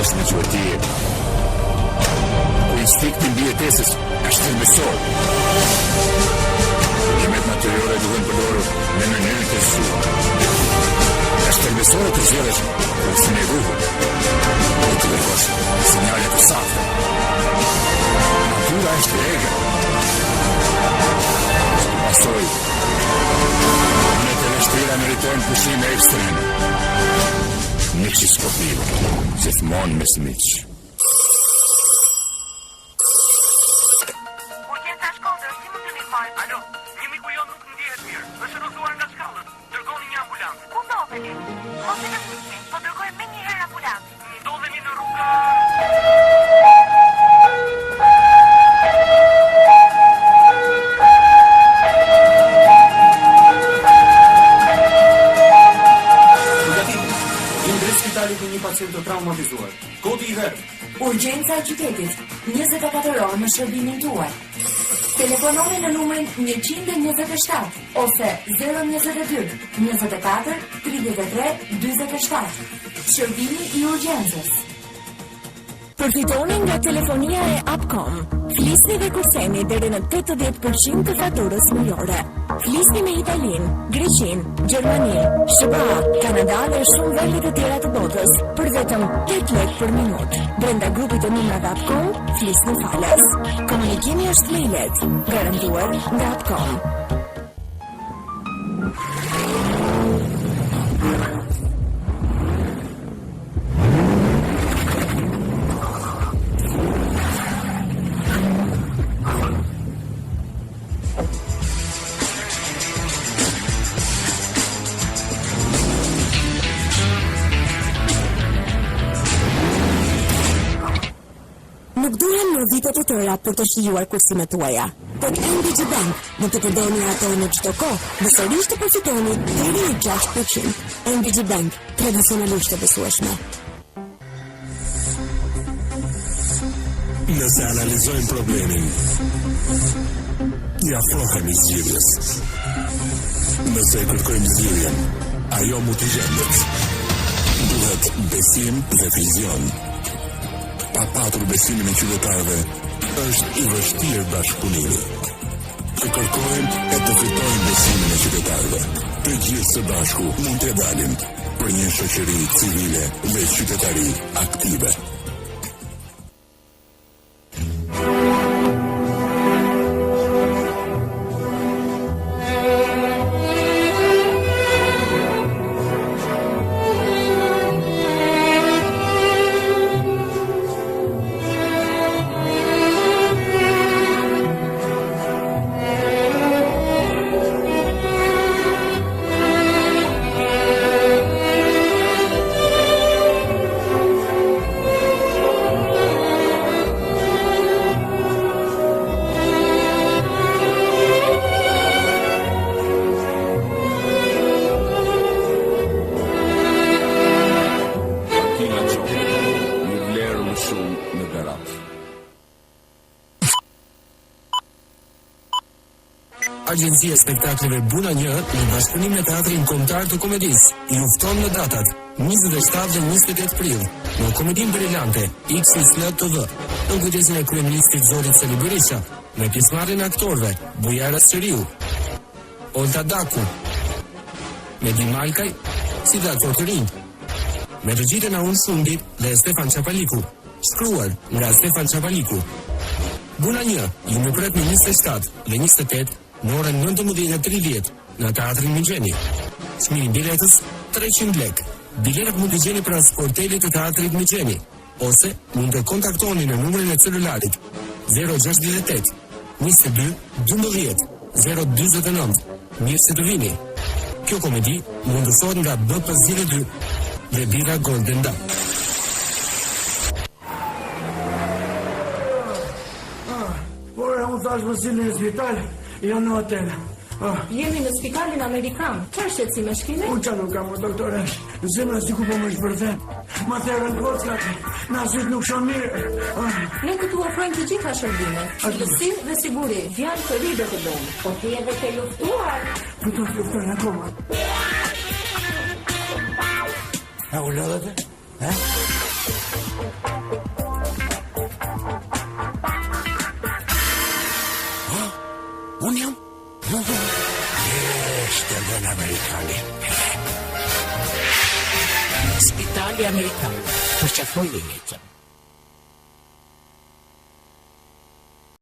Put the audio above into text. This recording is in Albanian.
është në gjuhëtie. Ku instinkti mbijetesës është thelbësor. Limet natyrore duhen përdorur në mënyrë të zgjuar. Është thelbësore të zgjedhësh pulsin e ruhut. Të dërgosh sinjale të sakta. Natyra është rregël. Pasoj, në të vështira meritojnë pushime ekstreme. Mikroskopio, gjithmonë me smiq. Urgjenca Shkodrës, si mund të mi fal? Alo, një miku jo nuk ndihet mirë. Është rrëzuar nga shkallët. Dërgoni një ambulancë. Ku ndodheni? Mos e lësisni, po dërgoj me një herë ambulancë. Ndodhemi në rrugë. Spitalit me një pacient të traumatizuar. Kodi i verë. Urgjenca e qytetit, 24 orë në shërbimin tuaj. Telefononi në numrin 127 ose 022 24 33 47. Shërbimi i urgjencës. Përfitoni nga telefonia e Upcom. Flisni dhe kurseni deri në 80% të faturës mujore. Flisni me Italinë, Greqinë, Gjermani, SBA, Kanada dhe shumë vende të tjera të botës për vetëm 8 lekë për minutë. Brenda grupit të numrave Upcom, flisni falas. Komunikimi është më i lehtë, garantuar nga Upcom. Nuk duhen në vitet e tëra për të shijuar kursimet tuaja. Tek NBG Bank, në të përdorni ato në çdo kohë, dhe sërish të përfitoni deri në 6%. NBG Bank, tradicionalisht e besueshme. Nëse analizojmë problemin, i afrohemi zgjidhjes. Nëse e kërkojmë zgjidhjen, ajo mund të gjendet. Duhet besim dhe vizion. Pa patur besimin e qytetarëve, është i vështirë bashkëpunimi. Të kërkojmë e të fitojmë besimin e qytetarëve. Të gjithë së bashku mund të dalim për një shoqëri civile dhe qytetari aktive. Agjencia e spektakleve Buna 1 në bashkëpunim me Teatrin Kombëtar të Komedisë ju fton në datat 27 dhe 28 prill në Komedinë Brillante XXL TV në kujdesin e kryeministit Zotit Sali Berisha me pjesëmarrjen e aktorëve Bujara Sqeriu, Olta Daku, Medi Malkaj, si dhe aktorë të rinj, me regjitën Aun Shundi dhe Stefan Çapaliku, shkruar nga Stefan Çapaliku. Buna 1 ju më pret në 27 dhe 28 në orën 19:30 në Teatrin Migjeni. Çmimi i biletës 300 lekë. Biletat mund të gjeni pranë sportelit të Teatrit Migjeni ose mund të kontaktoni në numrin e celularit 068 22 12 049. Mirë se të vini. Kjo komedi mundësohet nga BP22 dhe Bira Golden Dawn. Unë thash më silni në spital, jo në hotel. Jemi në spitalin amerikan. Çfarë shqetësime shkime? Unë qa nuk kam, doktore. Zemra si ku po më shpërthen. Ma therën kockat, na syt nuk shoh mirë. Ne këtu ofrojmë të gjitha shërbimet, shëndetësi dhe siguri. Djalë të ri do të bëjmë. Po ti edhe ke luftuar. Po do të luftoj akoma. A u lodhete? Unë jam? Ishte dhe në Amerikani. Spitali Amerikan, përqafoj një jetëm.